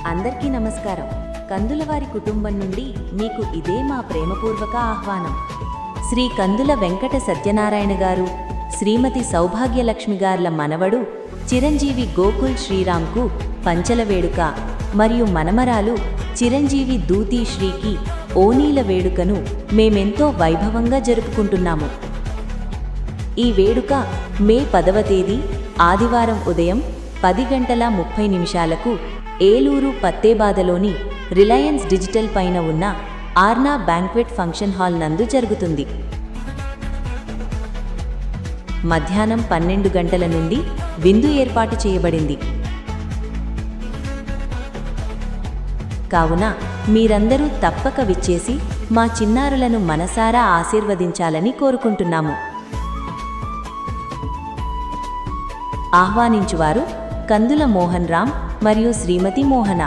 అందరికీ నమస్కారం. కందులవారి కుటుంబం నుండి మీకు ఇదే మా ప్రేమపూర్వక ఆహ్వానం. శ్రీ కందుల వెంకట సత్యనారాయణ గారు, శ్రీమతి సౌభాగ్యలక్ష్మి గార్ల మనవడు చిరంజీవి గోకుల్ శ్రీరామ్కు పంచల వేడుక మరియు మనమరాలు చిరంజీవి దూతి శ్రీకి ఓనీల వేడుకను మేమెంతో వైభవంగా జరుపుకుంటున్నాము. ఈ వేడుక మే 10వ తేదీ ఆదివారం ఉదయం 10:30 ఏలూరు పత్తేబాదలోని రిలయన్స్ డిజిటల్ పైన ఉన్న ఆర్నా బ్యాంక్వెట్ ఫంక్షన్ హాల్ నందు జరుగుతుంది. మధ్యాహ్నం 12 గంటల నుండి విందు ఏర్పాటు చేయబడింది. కావున మీరందరూ తప్పక విచ్చేసి మా చిన్నారులను మనసారా ఆశీర్వదించాలని కోరుకుంటున్నాము. ఆహ్వానించువారు కందుల మోహన్ రామ్ మరియు శ్రీమతి మోహన.